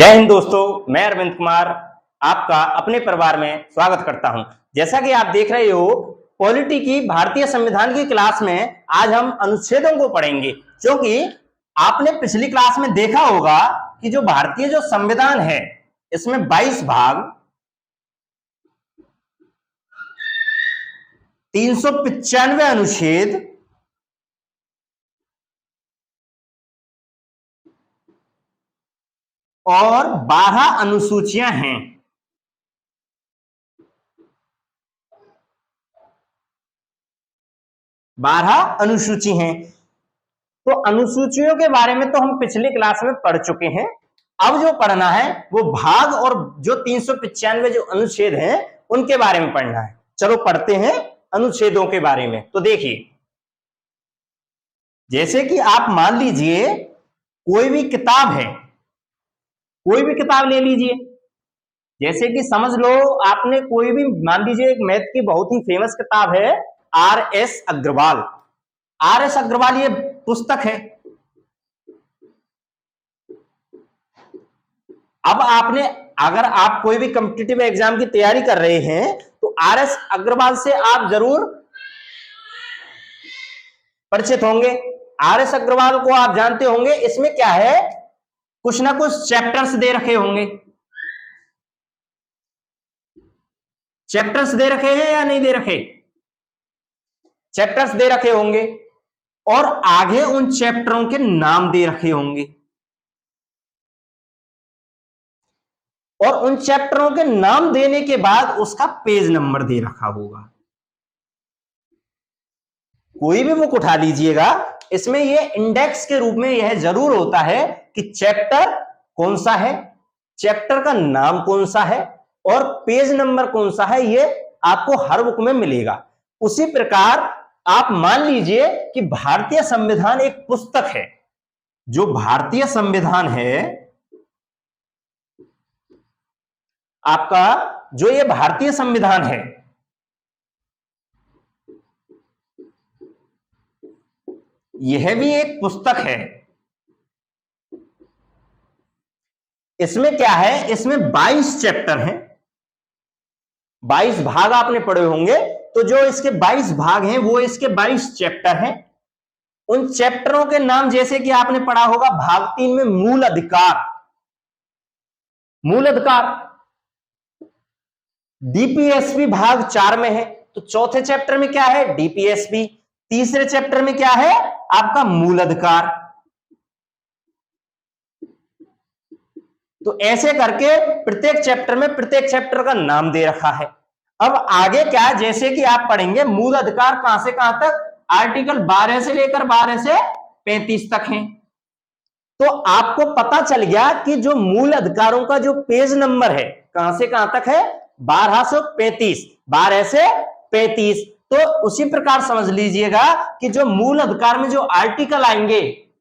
जय हिंद दोस्तों, मैं अरविंद कुमार आपका अपने परिवार में स्वागत करता हूं। जैसा कि आप देख रहे हो, पॉलिटी की भारतीय संविधान की क्लास में आज हम अनुच्छेदों को पढ़ेंगे, क्योंकि आपने पिछली क्लास में देखा होगा कि जो भारतीय जो संविधान है इसमें 22 भाग, 395 अनुच्छेद और 12 अनुसूचियां हैं। बारह अनुसूची हैं। तो अनुसूचियों के बारे में तो हम पिछली क्लास में पढ़ चुके हैं। अब जो पढ़ना है वो भाग और जो 395 जो अनुच्छेद हैं उनके बारे में पढ़ना है। चलो पढ़ते हैं अनुच्छेदों के बारे में। तो देखिए, जैसे कि आप मान लीजिए कोई भी किताब है, कोई भी किताब ले लीजिए। जैसे कि समझ लो आपने कोई भी, मान लीजिए एक मैथ की बहुत ही फेमस किताब है R.S. अग्रवाल। R.S. अग्रवाल ये पुस्तक है। अब आपने, अगर आप कोई भी कॉम्पिटिटिव एग्जाम की तैयारी कर रहे हैं तो R.S. अग्रवाल से आप जरूर परिचित होंगे। R.S. अग्रवाल को आप जानते होंगे। इसमें क्या है, कुछ ना कुछ चैप्टर्स दे रखे होंगे। चैप्टर्स दे रखे हैं या नहीं दे रखे? चैप्टर्स दे रखे होंगे और आगे उन चैप्टरों के नाम दे रखे होंगे और उन चैप्टरों के नाम देने के बाद उसका पेज नंबर दे रखा होगा। कोई भी बुक उठा लीजिएगा, इसमें यह इंडेक्स के रूप में यह जरूर होता है कि चैप्टर कौन सा है, चैप्टर का नाम कौन सा है और पेज नंबर कौन सा है, यह आपको हर बुक में मिलेगा। उसी प्रकार आप मान लीजिए कि भारतीय संविधान एक पुस्तक है। जो भारतीय संविधान है आपका, जो ये भारतीय संविधान है, यह भी एक पुस्तक है। इसमें क्या है, इसमें 22 चैप्टर हैं। 22 भाग आपने पढ़े होंगे, तो जो इसके 22 भाग हैं वो इसके 22 चैप्टर हैं। उन चैप्टरों के नाम जैसे कि आपने पढ़ा होगा भाग 3 में मूल अधिकार, मूल अधिकार। डीपीएसपी भाग 4 में है, तो चौथे चैप्टर में क्या है, डीपीएसपी। तीसरे चैप्टर में क्या है, आपका मूल अधिकार। तो ऐसे करके प्रत्येक चैप्टर में प्रत्येक चैप्टर का नाम दे रखा है। अब आगे क्या, जैसे कि आप पढ़ेंगे मूल अधिकार कहां से कहां तक, आर्टिकल 12 से लेकर 12 से 35 तक हैं। तो आपको पता चल गया कि जो मूल अधिकारों का जो पेज नंबर है कहां से कहां तक है, 1235, 12 से 35। तो उसी प्रकार समझ लीजिएगा कि जो मूल अधिकार में जो आर्टिकल आएंगे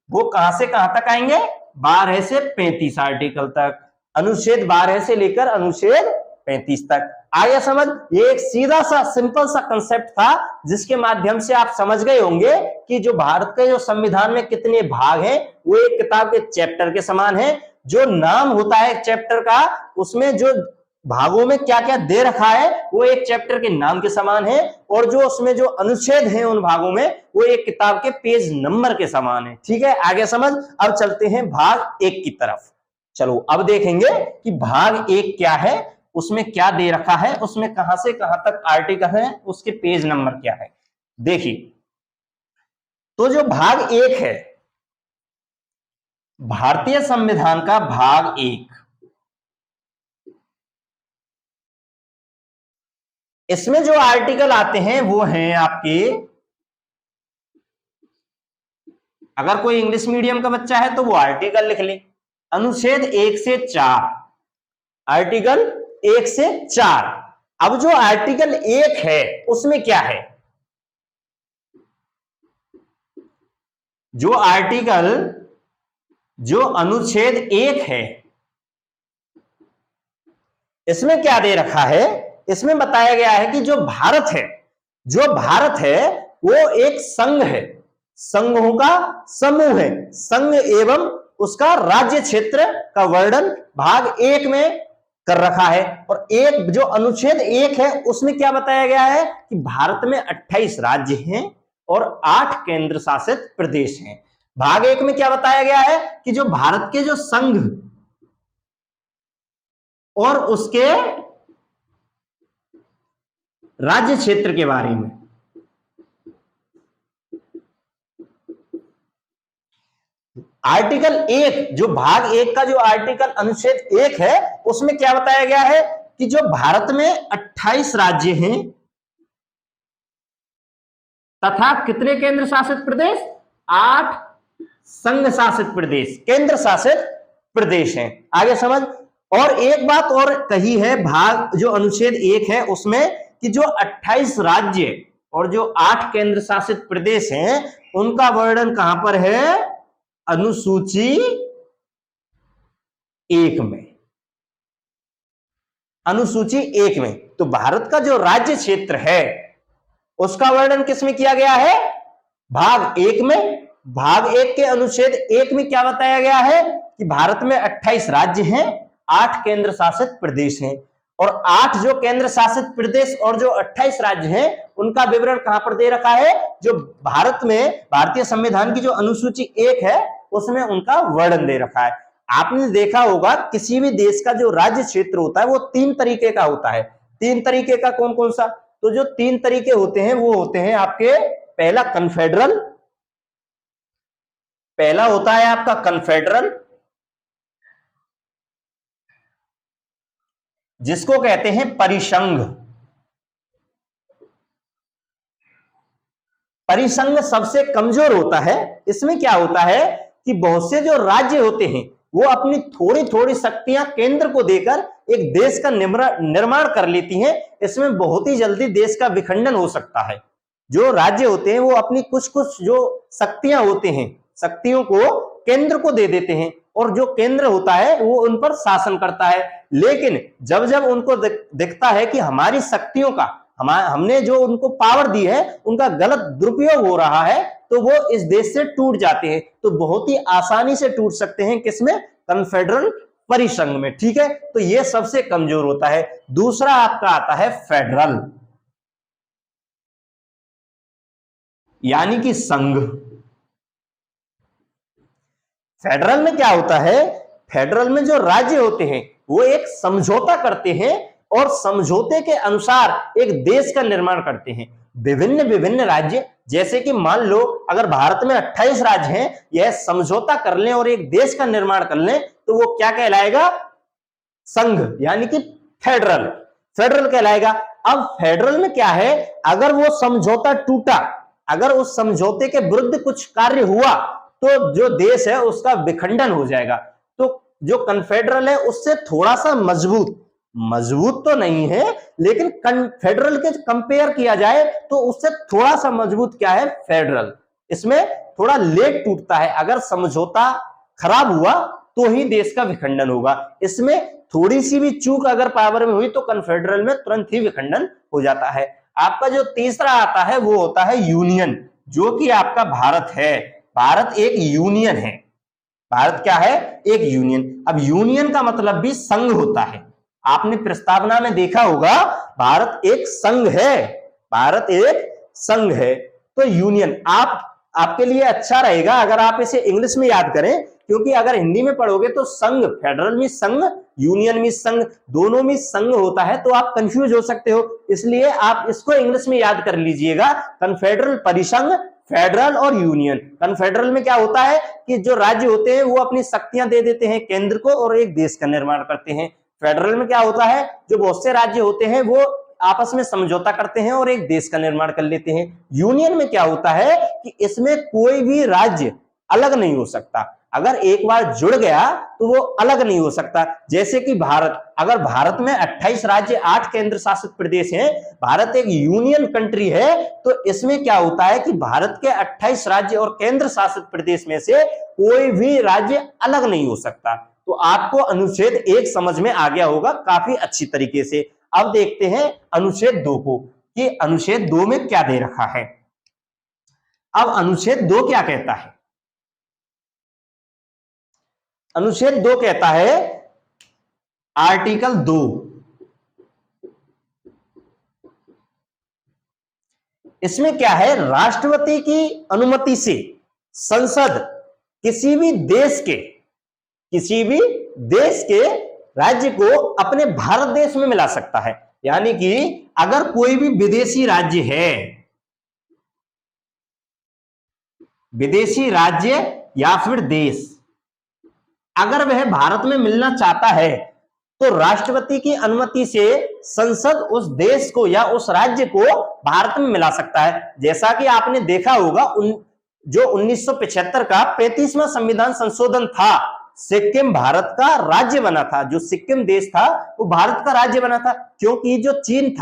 वो कहां से कहां तक आएंगे, 12 से 35 आर्टिकल तक। अनुच्छेद 12 से लेकर अनुच्छेद 35 तक। आया समझ? ये एक सीधा सा सिंपल सा कंसेप्ट था जिसके माध्यम से आप समझ गए होंगे कि जो भारत के जो संविधान में कितने भाग हैं वो एक किताब के चैप्टर के समान है। जो नाम होता है चैप्टर का, उसमें जो भागों में क्या क्या दे रखा है वो एक चैप्टर के नाम के समान है, और जो उसमें जो अनुच्छेद हैं उन भागों में वो एक किताब के पेज नंबर के समान है। ठीक है, आगे समझ। अब चलते हैं भाग 1 की तरफ। चलो अब देखेंगे कि भाग 1 क्या है, उसमें क्या दे रखा है, उसमें कहां से कहां तक आर्टिकल है, उसके पेज नंबर क्या है। देखिए, तो जो भाग 1 है भारतीय संविधान का, भाग 1, इसमें जो आर्टिकल आते हैं वो हैं आपके, अगर कोई इंग्लिश मीडियम का बच्चा है तो वो आर्टिकल लिख ले, अनुच्छेद 1 से 4, आर्टिकल 1 से 4। अब जो आर्टिकल 1 है उसमें क्या है, जो आर्टिकल, जो अनुच्छेद 1 है इसमें क्या दे रखा है, इसमें बताया गया है कि जो भारत है, जो भारत है वो एक संघ है, संघों का समूह है। संघ एवं उसका राज्य क्षेत्र का वर्णन भाग 1 में कर रखा है। और एक जो अनुच्छेद 1 है उसमें क्या बताया गया है कि भारत में 28 राज्य हैं और 8 केंद्र शासित प्रदेश हैं। भाग 1 में क्या बताया गया है कि जो भारत के जो संघ और उसके राज्य क्षेत्र के बारे में, आर्टिकल 1 जो भाग 1 का जो आर्टिकल अनुच्छेद 1 है उसमें क्या बताया गया है कि जो भारत में 28 राज्य हैं तथा कितने केंद्र शासित प्रदेश, 8 संघ शासित प्रदेश, केंद्र शासित प्रदेश हैं। आगे समझ। और एक बात और कही है भाग जो अनुच्छेद 1 है उसमें कि जो 28 राज्य और जो 8 केंद्र शासित प्रदेश हैं उनका वर्णन कहां पर है, अनुसूची 1 में। अनुसूची 1 में तो भारत का जो राज्य क्षेत्र है उसका वर्णन किसमें किया गया है, भाग 1 में। भाग 1 के अनुच्छेद 1 में क्या बताया गया है कि भारत में 28 राज्य हैं, 8 केंद्र शासित प्रदेश हैं। और 8 जो केंद्र शासित प्रदेश और जो 28 राज्य हैं उनका विवरण कहां पर दे रखा है, जो भारत में भारतीय संविधान की जो अनुसूची 1 है उसमें उनका वर्णन दे रखा है। आपने देखा होगा किसी भी देश का जो राज्य क्षेत्र होता है वो 3 तरीके का होता है। 3 तरीके का कौन कौन सा, तो जो 3 तरीके होते हैं वो होते हैं आपके, पहला कन्फेडरल, पहला होता है आपका कन्फेडरल जिसको कहते हैं परिसंघ। परिसंघ सबसे कमजोर होता है। इसमें क्या होता है कि बहुत से जो राज्य होते हैं वो अपनी थोड़ी थोड़ी शक्तियां केंद्र को देकर एक देश का निर्माण कर लेती हैं। इसमें बहुत ही जल्दी देश का विखंडन हो सकता है। जो राज्य होते हैं वो अपनी कुछ कुछ जो शक्तियां होते हैं, शक्तियों को केंद्र को दे देते हैं और जो केंद्र होता है वो उन पर शासन करता है। लेकिन जब जब उनको दिखता है कि हमारी शक्तियों का हमने जो उनको पावर दी है उनका गलत दुरुपयोग हो रहा है तो वो इस देश से टूट जाते हैं। तो बहुत ही आसानी से टूट सकते हैं किसमें, कन्फेडरल परिसंघ में। ठीक है, तो ये सबसे कमजोर होता है। दूसरा आपका आता है फेडरल, यानी कि संघ। फेडरल में क्या होता है, फेडरल में जो राज्य होते हैं वो एक समझौता करते हैं और समझौते के अनुसार एक देश का निर्माण करते हैं। विभिन्न विभिन्न राज्य, जैसे कि मान लो अगर भारत में 28 राज्य हैं, यह समझौता कर लें और एक देश का निर्माण कर लें तो वो क्या कहलाएगा, संघ, यानी कि फेडरल, फेडरल कहलाएगा। अब फेडरल में क्या है, अगर वो समझौता टूटा, अगर उस समझौते के विरुद्ध कुछ कार्य हुआ तो जो देश है उसका विखंडन हो जाएगा। तो जो कन्फेडरल है उससे थोड़ा सा मजबूत तो नहीं है, लेकिन फेडरल के कंपेयर किया जाए तो उससे थोड़ा सा मजबूत क्या है, फेडरल। इसमें थोड़ा लेट टूटता है, अगर समझौता खराब हुआ तो ही देश का विखंडन होगा। इसमें थोड़ी सी भी चूक अगर पावर में हुई तो कन्फेडरल में तुरंत ही विखंडन हो जाता है। आपका जो तीसरा आता है वो होता है यूनियन, जो कि आपका भारत है। भारत एक यूनियन है। भारत क्या है, एक यूनियन। अब यूनियन का मतलब भी संघ होता है। आपने प्रस्तावना में देखा होगा भारत एक संघ है, भारत एक संघ है। तो यूनियन आपके लिए अच्छा रहेगा अगर आप इसे इंग्लिश में याद करें, क्योंकि अगर हिंदी में पढ़ोगे तो संघ, फेडरल में संघ, यूनियन में संघ, दोनों में संघ होता है तो आप कंफ्यूज हो सकते हो। इसलिए आप इसको इंग्लिश में याद कर लीजिएगा, कन्फेडरल परिसंघ, फेडरल और यूनियन। कन्फेडरल में क्या होता है कि जो राज्य होते हैं वो अपनी शक्तियां दे देते हैं केंद्र को और एक देश का निर्माण करते हैं। फेडरल में क्या होता है, जो बहुत से राज्य होते हैं वो आपस में समझौता करते हैं और एक देश का निर्माण कर लेते हैं। यूनियन में क्या होता है कि इसमें कोई भी राज्य अलग नहीं हो सकता, अगर एक बार जुड़ गया तो वो अलग नहीं हो सकता। जैसे कि भारत, अगर भारत में 28 राज्य, 8 केंद्र शासित प्रदेश हैं, भारत एक यूनियन कंट्री है, तो इसमें क्या होता है कि भारत के 28 राज्य और केंद्र शासित प्रदेश में से कोई भी राज्य अलग नहीं हो सकता। तो आपको अनुच्छेद 1 समझ में आ गया होगा काफी अच्छी तरीके से। अब देखते हैं अनुच्छेद 2 को कि अनुच्छेद 2 में क्या दे रखा है। अब अनुच्छेद 2 क्या कहता है, अनुच्छेद 2 कहता है, आर्टिकल 2, इसमें क्या है, राष्ट्रपति की अनुमति से संसद किसी भी देश के राज्य को अपने भारत देश में मिला सकता है। यानी कि अगर कोई भी विदेशी राज्य या फिर देश अगर वह भारत में मिलना चाहता है तो राष्ट्रपति की अनुमति से संसद उस देश को या उस राज्य को भारत में मिला सकता है। जैसा कि आपने देखा होगा, जो 1975 का 35वां संविधान संशोधन था, सिक्किम भारत का राज्य बना था। जो सिक्किम देश था वो भारत का राज्य बना था, क्योंकि जो चीन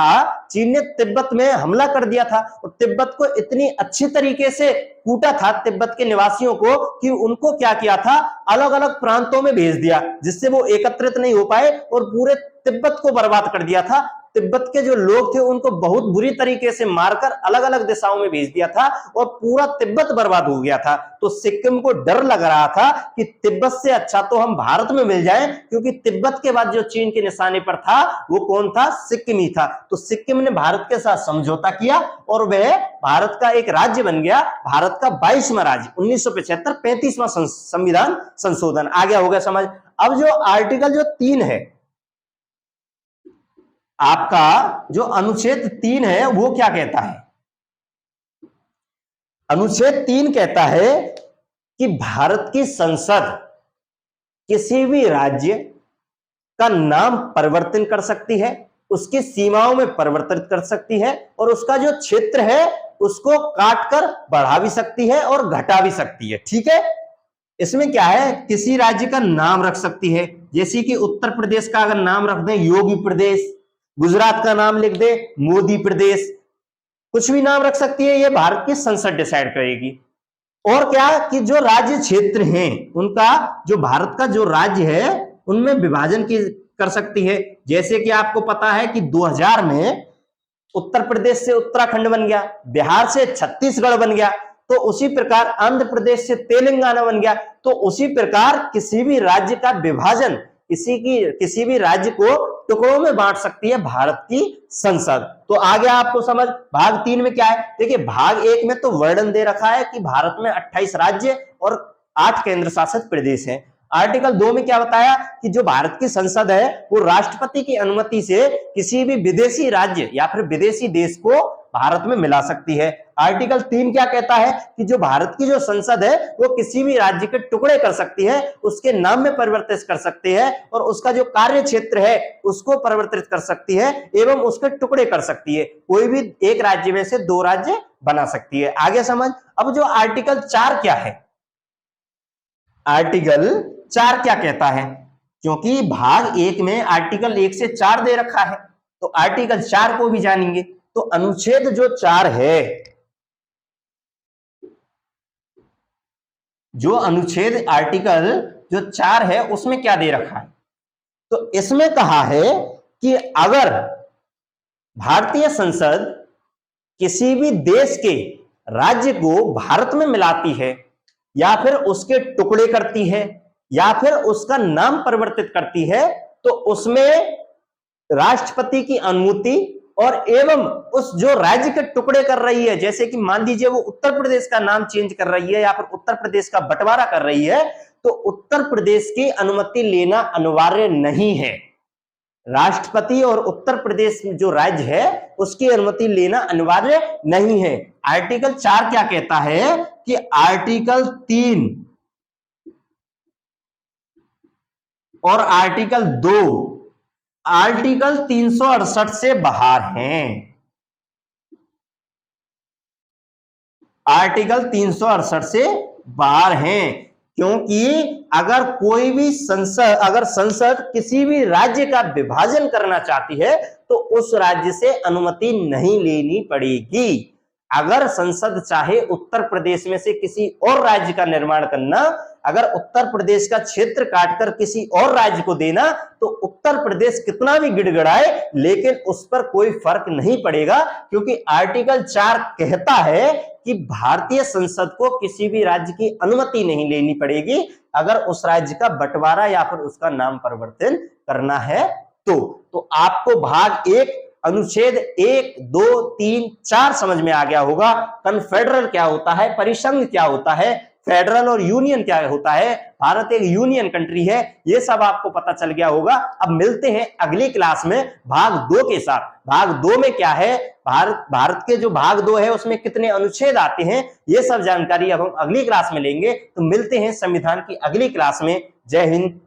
ने तिब्बत में हमला कर दिया था और तिब्बत को इतनी अच्छी तरीके से कूटा था, तिब्बत के निवासियों को, कि उनको क्या किया था, अलग अलग प्रांतों में भेज दिया, जिससे वो एकत्रित नहीं हो पाए और पूरे तिब्बत को बर्बाद कर दिया था। तिब्बत के जो लोग थे उनको बहुत बुरी तरीके से मारकर अलग अलग दिशाओं में भेज दिया था और पूरा तिब्बत बर्बाद हो गया था। तो सिक्किम को डर लग रहा था कि तिब्बत से अच्छा तो हम भारत में मिल जाएं, क्योंकि तिब्बत के बाद जो चीन के निशाने पर था वो कौन था, सिक्किम ही था। तो सिक्किम ने भारत के साथ समझौता किया और वह भारत का एक राज्य बन गया, भारत का 22वां राज्य। 1975 35वां संविधान संशोधन आ गया, होगा समझ। अब जो आर्टिकल जो 3 है, आपका जो अनुच्छेद 3 है वो क्या कहता है? अनुच्छेद 3 कहता है कि भारत की संसद किसी भी राज्य का नाम परिवर्तन कर सकती है, उसकी सीमाओं में परिवर्तित कर सकती है और उसका जो क्षेत्र है उसको काटकर बढ़ा भी सकती है और घटा भी सकती है। ठीक है, इसमें क्या है, किसी राज्य का नाम रख सकती है, जैसे कि उत्तर प्रदेश का अगर नाम रख दें योगी प्रदेश, गुजरात का नाम लिख दे मोदी प्रदेश, कुछ भी नाम रख सकती है, ये भारत की संसद डिसाइड करेगी। और क्या कि जो राज्य क्षेत्र हैं उनका, जो भारत का जो राज्य है उनमें विभाजन कर सकती है। जैसे कि आपको पता है कि 2000 में उत्तर प्रदेश से उत्तराखंड बन गया, बिहार से छत्तीसगढ़ बन गया, तो उसी प्रकार आंध्र प्रदेश से तेलंगाना बन गया। तो उसी प्रकार किसी भी राज्य का विभाजन किसी भी राज्य को टुकड़ों में बांट सकती है भारत की संसद। तो आ गया आपको समझ। भाग 3 में क्या है, देखिए भाग 1 में तो वर्णन दे रखा है कि भारत में 28 राज्य और 8 केंद्र शासित प्रदेश हैं। आर्टिकल 2 में क्या बताया कि जो भारत की संसद है वो राष्ट्रपति की अनुमति से किसी भी विदेशी राज्य या फिर विदेशी देश को भारत में मिला सकती है। आर्टिकल 3 क्या कहता है कि जो भारत की जो संसद है वो किसी भी राज्य के टुकड़े कर सकती है, उसके नाम में परिवर्तित कर सकती है और उसका जो कार्य क्षेत्र है उसको परिवर्तित कर सकती है एवं उसके टुकड़े कर सकती है। कोई भी एक राज्य में से 2 राज्य बना सकती है। आगे समझ। अब जो आर्टिकल 4 क्या है, आर्टिकल 4 क्या कहता है, क्योंकि भाग 1 में आर्टिकल 1 से 4 दे रखा है तो आर्टिकल 4 को भी जानेंगे। तो अनुच्छेद जो 4 है, जो अनुच्छेद आर्टिकल जो 4 है उसमें क्या दे रखा है, तो इसमें कहा है कि अगर भारतीय संसद किसी भी देश के राज्य को भारत में मिलाती है या फिर उसके टुकड़े करती है या फिर उसका नाम परिवर्तित करती है तो उसमें राष्ट्रपति की अनुमति और एवं उस जो राज्य के टुकड़े कर रही है, जैसे कि मान लीजिए वो उत्तर प्रदेश का नाम चेंज कर रही है या फिर उत्तर प्रदेश का बंटवारा कर रही है, तो उत्तर प्रदेश की अनुमति लेना अनिवार्य नहीं है। राष्ट्रपति और उत्तर प्रदेश जो राज्य है उसकी अनुमति लेना अनिवार्य नहीं है। आर्टिकल 4 क्या कहता है कि आर्टिकल 3 और आर्टिकल 2 आर्टिकल 368 से बाहर हैं। आर्टिकल 368 से बाहर हैं, क्योंकि अगर कोई भी संसद किसी भी राज्य का विभाजन करना चाहती है तो उस राज्य से अनुमति नहीं लेनी पड़ेगी। अगर संसद चाहे उत्तर प्रदेश में से किसी और राज्य का निर्माण करना, अगर उत्तर प्रदेश का क्षेत्र काटकर किसी और राज्य को देना, तो उत्तर प्रदेश कितना भी गिड़गिड़ाए लेकिन उस पर कोई फर्क नहीं पड़ेगा, क्योंकि आर्टिकल 4 कहता है कि भारतीय संसद को किसी भी राज्य की अनुमति नहीं लेनी पड़ेगी अगर उस राज्य का बंटवारा या फिर उसका नाम परिवर्तन करना है तो आपको भाग 1 अनुच्छेद 1, 2, 3, 4 समझ में आ गया होगा। कन्फेडरल क्या होता है, परिसंघ क्या होता है, फेडरल और यूनियन क्या होता है, भारत एक यूनियन कंट्री है, ये सब आपको पता चल गया होगा। अब मिलते हैं अगली क्लास में भाग 2 के साथ। भाग 2 में क्या है, भारत के जो भाग 2 है उसमें कितने अनुच्छेद आते हैं, ये सब जानकारी अब हम अगली क्लास में लेंगे। तो मिलते हैं संविधान की अगली क्लास में। जय हिंद।